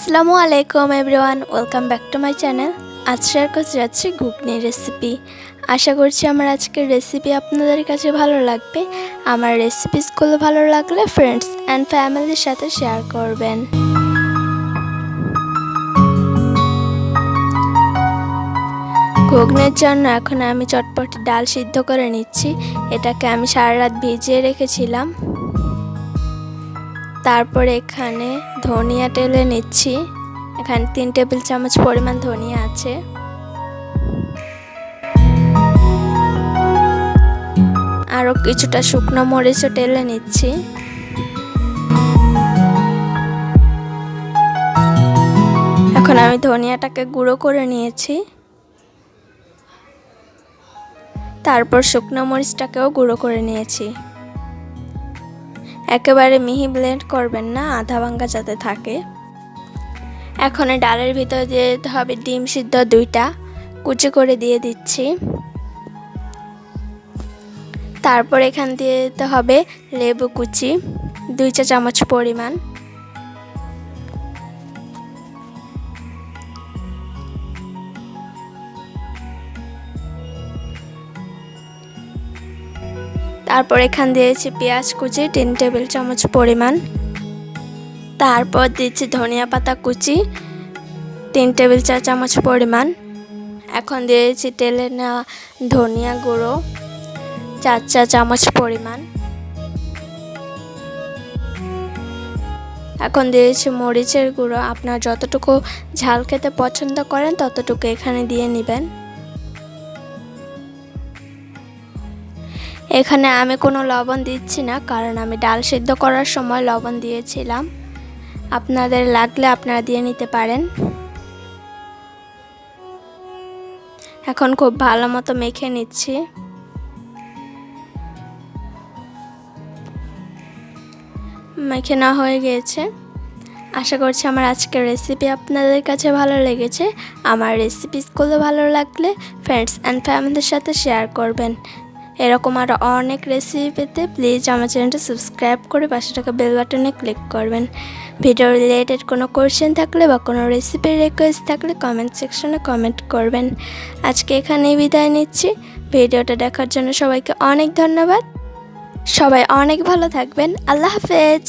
আসসালামু আলাইকুম everyone, welcome back to my channel. আজ শেয়ার করতে যাচ্ছি ঘুগনি রেসিপি। আশা করছি আমার আজকের রেসিপি আপনাদের কাছে ভালো লাগবে। আমার রেসিপিসগুলো ভালো লাগলে ফ্রেন্ডস অ্যান্ড ফ্যামিলির সাথে শেয়ার করবেন। ঘুগনির জন্য এখন আমি চটপটি ডাল সিদ্ধ করে নিচ্ছি। এটাকে আমি সারা রাত ভিজিয়ে রেখেছিলাম। তারপর এখানে ধনিয়া টেলে নিচ্ছি। এখানে 3 টেবিল চামচ পরিমাণ ধনিয়া আছে। আরও কিছুটা শুকনো মরিচও টেলে নিচ্ছি। এখন আমি ধনিয়াটাকে গুঁড়ো করে নিয়েছি। তারপর শুকনো মরিচটাকেও গুঁড়ো করে নিয়েছি। একেবারে মিহি ব্লেন্ড করবেন না, আধা ভাঙ্গা যাতে থাকে। এখন ডালের ভিতরে দিয়ে দিতে হবে ডিম সিদ্ধ 2টা, কুচি করে দিয়ে দিচ্ছি। তারপর এখান দিয়ে দিতে হবে লেবু কুচি 2 চা চামচ পরিমাণ। তারপর এখান দিয়েছি পেঁয়াজ কুচি 3 টেবিল চামচ পরিমাণ। তারপর দিচ্ছি ধনিয়া পাতা কুচি 3 টেবিল চা চামচ পরিমাণ। এখন দিয়েছি তেলে নেওয়া ধনিয়া গুঁড়ো 4 চা চামচ পরিমাণ। এখন দিয়েছি মরিচের গুঁড়ো, আপনার যতটুকু ঝাল খেতে পছন্দ করেন ততটুকু এখানে দিয়ে নেবেন। এখানে আমি কোনো লবণ দিচ্ছি না, কারণ আমি ডাল সিদ্ধ করার সময় লবণ দিয়েছিলাম। আপনাদের লাগলে আপনারা দিয়ে নিতে পারেন। এখন খুব ভালো মতো মেখে নিচ্ছি। মেখে নেওয়া হয়ে গিয়েছে। আশা করছি আমার আজকের রেসিপি আপনাদের কাছে ভালো লেগেছে। আমার রেসিপিসগুলো ভালো লাগলে ফ্রেন্ডস অ্যান্ড ফ্যামিলির সাথে শেয়ার করবেন। এরকম আরও অনেক রেসিপি পেতে প্লিজ আমার চ্যানেলটা সাবস্ক্রাইব করে পাশে থাকা বেল বাটনে ক্লিক করবেন। ভিডিও রিলেটেড কোনো কোয়েশ্চেন থাকলে বা কোনো রেসিপির রিকোয়েস্ট থাকলে কমেন্ট সেকশনে কমেন্ট করবেন। আজকে এখানেই বিদায় নিচ্ছি। ভিডিওটা দেখার জন্য সবাইকে অনেক ধন্যবাদ। সবাই অনেক ভালো থাকবেন। আল্লাহ হাফেজ।